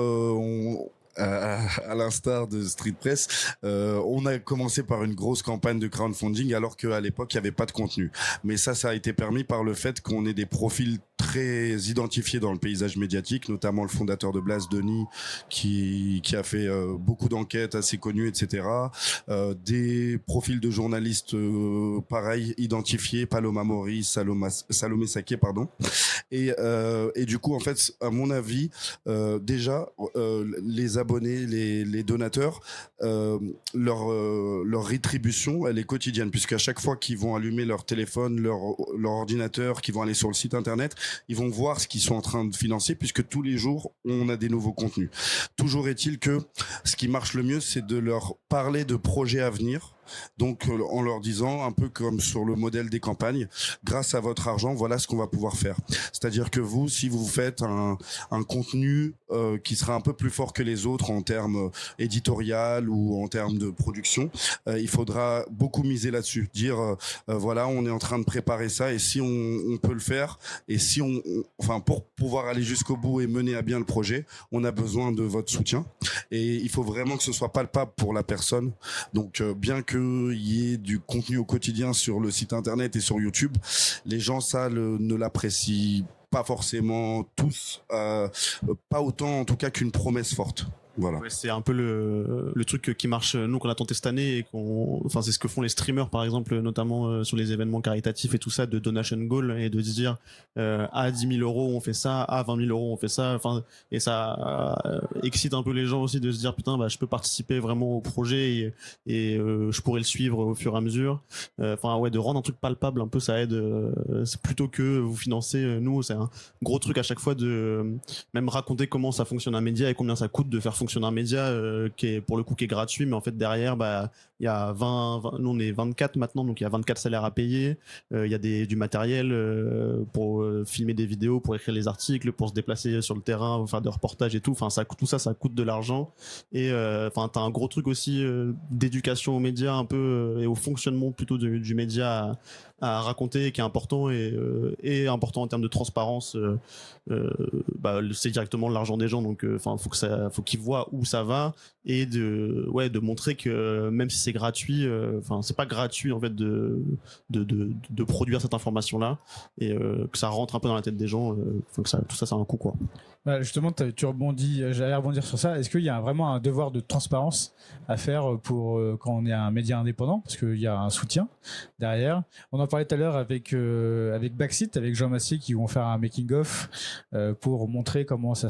à l'instar de Street Press, on a commencé par une grosse campagne de crowdfunding alors qu'à l'époque il n'y avait pas de contenu. Mais ça a été permis par le fait qu'on ait des profils très identifiés dans le paysage médiatique, notamment le fondateur de Blast, Denis, qui a fait beaucoup d'enquêtes assez connues, etc. Des profils de journalistes pareil identifiés, Paloma Mori, Salomé Saké, pardon. Et du coup, en fait, à mon avis, déjà, les abonnés, les donateurs, leur rétribution, elle est quotidienne, puisqu'à chaque fois qu'ils vont allumer leur téléphone, leur ordinateur, qu'ils vont aller sur le site internet, ils vont voir ce qu'ils sont en train de financer, puisque tous les jours, on a des nouveaux contenus. Toujours est-il que ce qui marche le mieux, c'est de leur parler de projets à venir. Donc en leur disant, un peu comme sur le modèle des campagnes, grâce à votre argent, voilà ce qu'on va pouvoir faire. C'est-à-dire que vous, si vous faites un contenu qui sera un peu plus fort que les autres en termes éditorial ou en termes de production, il faudra beaucoup miser là-dessus. Dire voilà, on est en train de préparer ça, et si on peut le faire, et si enfin pour pouvoir aller jusqu'au bout et mener à bien le projet, on a besoin de votre soutien. Et il faut vraiment que ce soit palpable pour la personne. Donc bien qu'il y ait du contenu au quotidien sur le site internet et sur YouTube, les gens ne l'apprécient pas forcément tous, pas autant en tout cas qu'une promesse forte. Voilà. Ouais, c'est un peu le truc qui marche, nous, qu'on a tenté cette année, et enfin, c'est ce que font les streamers, par exemple, notamment sur les événements caritatifs et tout ça, de donation goal, et de se dire, à 10 000 euros, on fait ça, à 20 000 euros, on fait ça, enfin, et ça excite un peu les gens aussi de se dire, putain, je peux participer vraiment au projet et je pourrais le suivre au fur et à mesure. Enfin, de rendre un truc palpable, un peu, ça aide, c'est plutôt que vous financer, nous, c'est un gros truc à chaque fois de même raconter comment ça fonctionne un média et combien ça coûte de faire fonctionner un média qui est pour le coup qui est gratuit, mais en fait derrière il y a 20, nous on est 24 maintenant, donc il y a 24 salaires à payer, il y a du matériel pour filmer des vidéos, pour écrire les articles, pour se déplacer sur le terrain, faire des reportages et tout, enfin tout ça coûte de l'argent, et enfin t'as un gros truc aussi d'éducation aux médias un peu et au fonctionnement plutôt du média à raconter, qui est important et important en termes de transparence. C'est directement l'argent des gens, donc enfin faut qu'ils voient où ça va, et de montrer que même si c'est gratuit, enfin c'est pas gratuit en fait de produire cette information là, et que ça rentre un peu dans la tête des gens, tout ça a un coût, quoi. Justement, tu rebondis, j'allais rebondir sur ça. Est-ce qu'il y a vraiment un devoir de transparence à faire pour quand on est un média indépendant, parce qu'il y a un soutien derrière? On en parlait tout à l'heure avec Backseat, avec Jean Massier, qui vont faire un making of pour montrer comment ça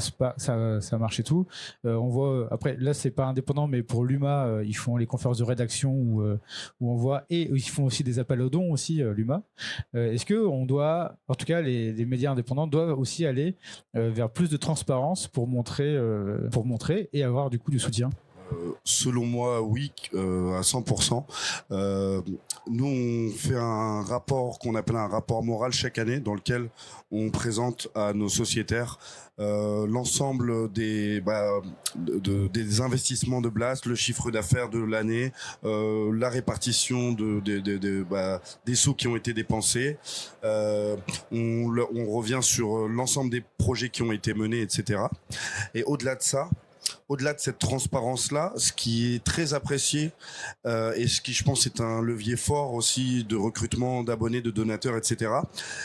marche et tout. On voit après, là c'est pas indépendant, mais pour l'UMA, ils font les conférences de rédaction où on voit, et ils font aussi des appels aux dons aussi, l'UMA. Est-ce que on doit, en tout cas les médias indépendants doivent aussi aller vers plus de transparence pour montrer et avoir du coup du soutien? Selon moi, oui, à 100%. Nous, on fait un rapport qu'on appelle un rapport moral chaque année, dans lequel on présente à nos sociétaires l'ensemble des investissements de Blast, le chiffre d'affaires de l'année, la répartition des sous qui ont été dépensés. On revient sur l'ensemble des projets qui ont été menés, etc. Et au-delà de ça, au-delà de cette transparence-là, ce qui est très apprécié et ce qui, je pense, est un levier fort aussi de recrutement d'abonnés, de donateurs, etc.,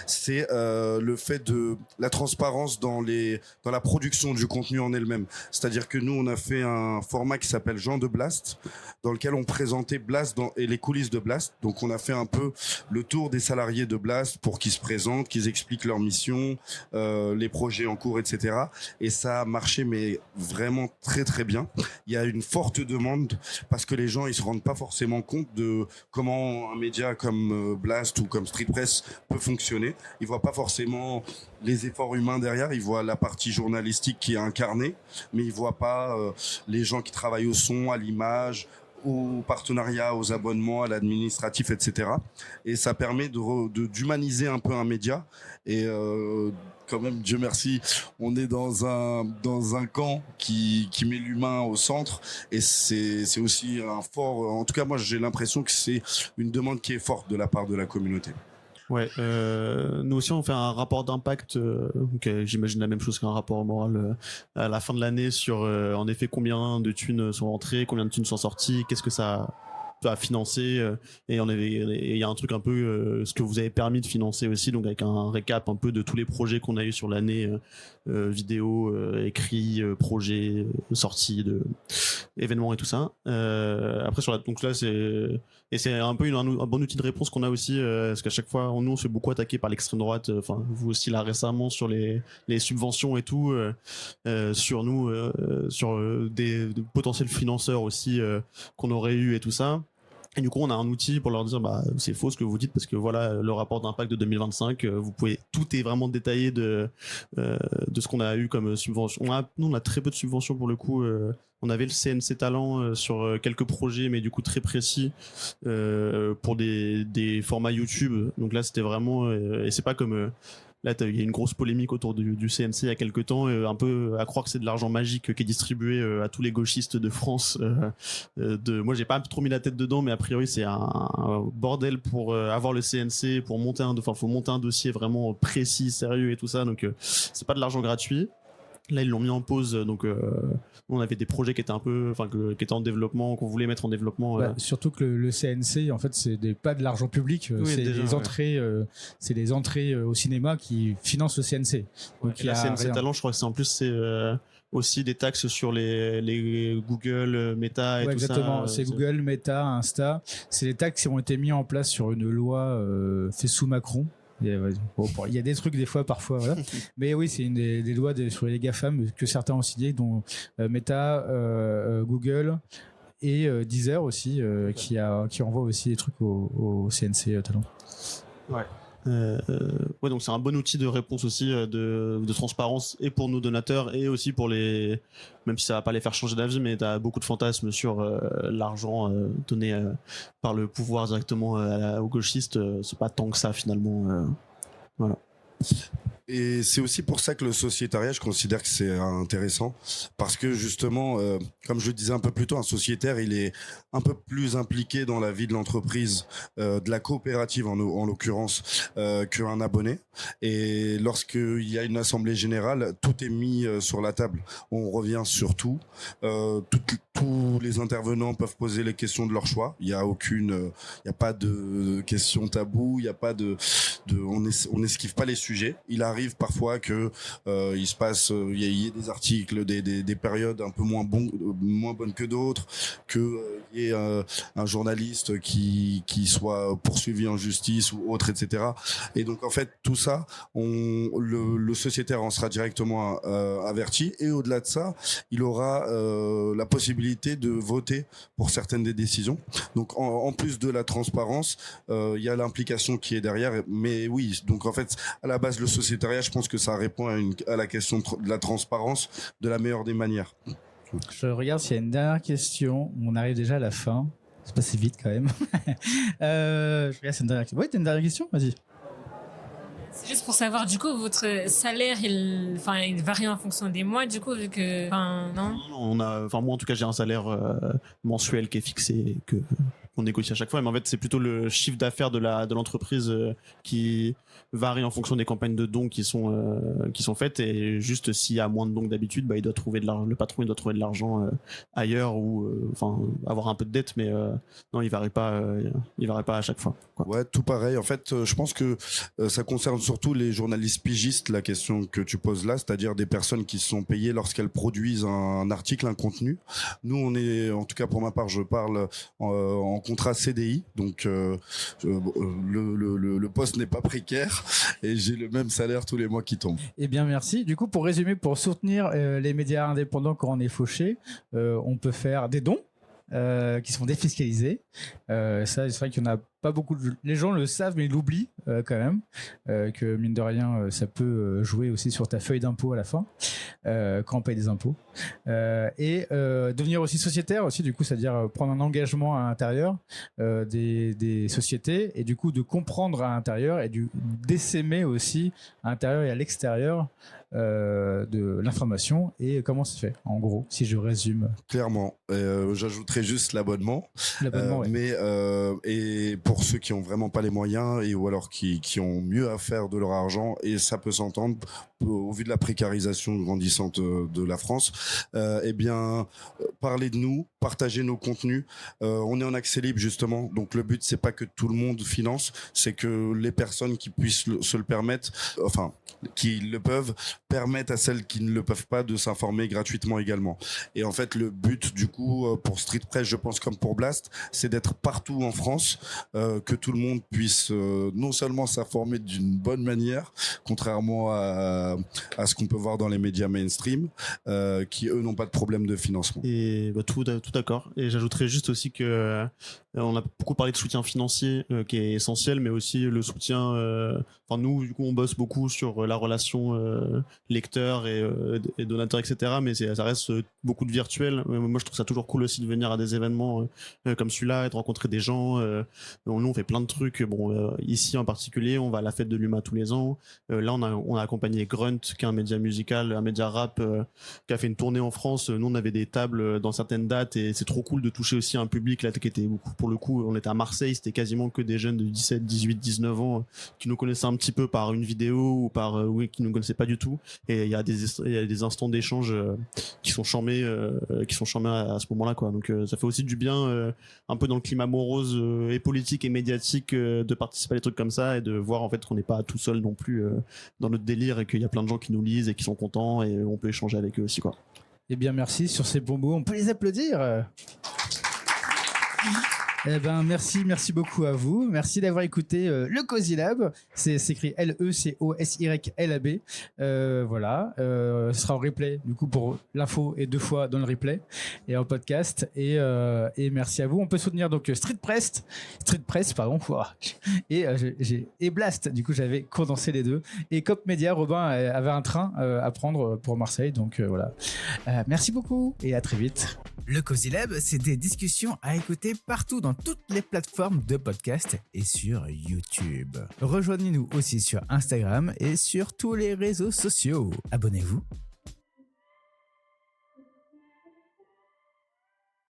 c'est le fait de la transparence dans la production du contenu en elle-même. C'est-à-dire que nous, on a fait un format qui s'appelle Gens de Blast, dans lequel on présentait Blast et les coulisses de Blast. Donc, on a fait un peu le tour des salariés de Blast pour qu'ils se présentent, qu'ils expliquent leur mission, les projets en cours, etc. Et ça a marché, mais vraiment très très bien. Il y a une forte demande parce que les gens ils se rendent pas forcément compte de comment un média comme Blast ou comme Street Press peut fonctionner. Ils voient pas forcément les efforts humains derrière, ils voient la partie journalistique qui est incarnée, mais ils voient pas les gens qui travaillent au son, à l'image, aux partenariats, aux abonnements, à l'administratif, etc. Et ça permet d'humaniser un peu un média. Et quand même, Dieu merci, on est dans un camp qui met l'humain au centre. Et c'est aussi un fort... En tout cas, moi, j'ai l'impression que c'est une demande qui est forte de la part de la communauté. Ouais, nous aussi on fait un rapport d'impact, j'imagine la même chose qu'un rapport moral à la fin de l'année sur en effet combien de thunes sont rentrées, combien de thunes sont sorties, qu'est-ce que ça a financé, et il y a un truc un peu ce que vous avez permis de financer aussi, donc avec un récap un peu de tous les projets qu'on a eu sur l'année, vidéo, écrit, projets, sorties de événements et tout ça. Après donc là c'est un peu un bon outil de réponse qu'on a aussi, parce qu'à chaque fois nous on se fait beaucoup attaquer par l'extrême droite, enfin vous aussi là récemment sur les subventions et tout, sur nous, sur des potentiels financeurs aussi qu'on aurait eu et tout ça. Et du coup, on a un outil pour leur dire, c'est faux ce que vous dites, parce que voilà, le rapport d'impact de 2025, vous pouvez, tout est vraiment détaillé de ce qu'on a eu comme subvention. Nous, on a très peu de subventions pour le coup. On avait le CNC Talent sur quelques projets, mais du coup très précis, pour des formats YouTube. Donc là, c'était vraiment, et c'est pas comme, là, il y a une grosse polémique autour du CNC il y a quelques temps, un peu à croire que c'est de l'argent magique qui est distribué à tous les gauchistes de France. Moi, j'ai pas trop mis la tête dedans, mais a priori, c'est un bordel pour avoir le CNC, pour monter faut monter un dossier vraiment précis, sérieux et tout ça. Donc, c'est pas de l'argent gratuit. Là, ils l'ont mis en pause, donc on avait des projets qui étaient qui étaient en développement, qu'on voulait mettre en développement. Surtout que le CNC, en fait, c'est pas de l'argent public, oui, c'est déjà, les entrées, c'est les entrées au cinéma qui financent le CNC. Donc la CNC Talent, je crois que c'est aussi des taxes sur les Google, Meta et tout exactement. ça. C'est Google, Meta, Insta. C'est les taxes qui ont été mis en place sur une loi faite sous Macron. Il y a des trucs des fois parfois voilà. Mais oui, c'est une des lois sur les GAFAM que certains ont signé, dont Meta, Google et Deezer aussi, qui envoie aussi des trucs au CNC Talent. Ouais. Donc c'est un bon outil de réponse aussi, de transparence, et pour nos donateurs et aussi pour même si ça va pas les faire changer d'avis, mais t'as beaucoup de fantasmes sur l'argent donné par le pouvoir directement aux gauchistes. C'est pas tant que ça finalement. Voilà. Et c'est aussi pour ça que le sociétariat, je considère que c'est intéressant, parce que justement, comme je le disais un peu plus tôt, un sociétaire, il est un peu plus impliqué dans la vie de l'entreprise, de la coopérative en l'occurrence, qu'un abonné. Et lorsqu'il y a une assemblée générale, tout est mis sur la table. On revient sur tout. Tous les intervenants peuvent poser les questions de leur choix. Il y a pas de questions taboues. Il y a pas on n'esquive pas les sujets. Il arrive parfois que il se passe, il y ait des articles, des périodes un peu moins bonnes que d'autres, que il y ait un journaliste qui soit poursuivi en justice ou autre, etc. Et donc en fait tout ça, le sociétaire en sera directement averti, et au-delà de ça, il aura la possibilité de voter pour certaines des décisions. Donc en plus de la transparence, il y a l'implication qui est derrière. Mais oui, donc en fait à la base le sociétariat, je pense que ça répond à la question de la transparence de la meilleure des manières. Je regarde s'il y a une dernière question. On arrive déjà à la fin. C'est passé vite quand même. Je regarde, c'est une dernière question. Oui, t'as une dernière question? Vas-y. C'est juste pour savoir, du coup, votre salaire, il varie en fonction des mois, du coup, vu que, non? Moi en tout cas, j'ai un salaire mensuel qui est fixé, qu'on négocie à chaque fois. Mais en fait, c'est plutôt le chiffre d'affaires de l'entreprise qui varie en fonction des campagnes de dons qui sont faites. Et juste s'il y a moins de dons que d'habitude, il doit trouver le patron, il doit trouver de l'argent ailleurs ou avoir un peu de dette. Mais non, il varie pas à chaque fois, quoi. Ouais, tout pareil. En fait, je pense que ça concerne surtout les journalistes pigistes, la question que tu poses là, c'est-à-dire des personnes qui sont payées lorsqu'elles produisent un article, un contenu. Nous, on est, en tout cas pour ma part, je parle en contrat CDI, donc le poste n'est pas précaire et j'ai le même salaire tous les mois qui tombent. Eh bien, merci. Du coup, pour résumer, pour soutenir les médias indépendants quand on est fauché, on peut faire des dons qui sont défiscalisés. Ça, c'est vrai qu'il y en a pas beaucoup. Les gens le savent, mais ils l'oublient quand même. Que mine de rien, ça peut jouer aussi sur ta feuille d'impôt à la fin, quand on paye des impôts. Et devenir aussi sociétaire aussi, du coup, c'est-à-dire prendre un engagement à l'intérieur des sociétés et du coup de comprendre à l'intérieur et d'essaimer aussi à l'intérieur et à l'extérieur de l'information et comment c'est fait, en gros, si je résume. Clairement. J'ajouterais juste l'abonnement. L'abonnement, ouais. Mais et pour ceux qui ont vraiment pas les moyens ou alors qui ont mieux à faire de leur argent, et ça peut s'entendre au vu de la précarisation grandissante de la France, eh bien, parlez de nous, partagez nos contenus. On est en accès libre justement, donc le but c'est pas que tout le monde finance, c'est que les personnes qui puissent se le permettre, enfin qui le peuvent, permettent à celles qui ne le peuvent pas de s'informer gratuitement également. Et en fait, le but du coup pour Street Press, je pense comme pour Blast, c'est d'être partout en France, que tout le monde puisse non seulement s'informer d'une bonne manière, contrairement à ce qu'on peut voir dans les médias mainstream, qui eux n'ont pas de problème de financement. Et tout d'accord. Et j'ajouterais juste aussi que on a beaucoup parlé de soutien financier qui est essentiel, mais aussi le soutien. Nous, du coup, on bosse beaucoup sur la relation lecteur et donateur, etc. Mais ça reste beaucoup de virtuel. Moi, je trouve ça toujours cool aussi de venir à des événements comme celui-là et de rencontrer des gens. Nous, on fait plein de trucs. Ici en particulier, on va à la fête de l'UMA tous les ans. Là, on a accompagné Grunt, qui est un média musical, un média rap, qui a fait une tournée en France. Nous, on avait des tables dans certaines dates et c'est trop cool de toucher aussi un public là qui était beaucoup, pour le coup, on était à Marseille, c'était quasiment que des jeunes de 17, 18, 19 ans qui nous connaissaient un petit peu par une vidéo ou qui nous connaissaient pas du tout. Et il y a des instants d'échange qui sont charmés à ce moment-là, quoi. Donc ça fait aussi du bien, un peu dans le climat morose et politique et médiatique, de participer à des trucs comme ça et de voir en fait qu'on n'est pas tout seul non plus dans notre délire et qu'il y a plein de gens qui nous lisent et qui sont contents et on peut échanger avec eux aussi, quoi. Eh bien, merci. Sur ces bons mots, on peut les applaudir. Eh ben, merci beaucoup à vous. Merci d'avoir écouté le Cozy Lab. C'est écrit LECOSYLAB. Voilà. Ce sera en replay, du coup, pour l'info et 2 fois dans le replay et en podcast. Et merci à vous. On peut soutenir donc Street Press, pardon. Et Blast. Du coup, j'avais condensé les deux. Et Cop Media, Robin avait un train à prendre pour Marseille. Donc voilà. Merci beaucoup et à très vite. Le Cozy Lab, c'est des discussions à écouter partout dans toutes les plateformes de podcast et sur YouTube. Rejoignez-nous aussi sur Instagram et sur tous les réseaux sociaux. Abonnez-vous.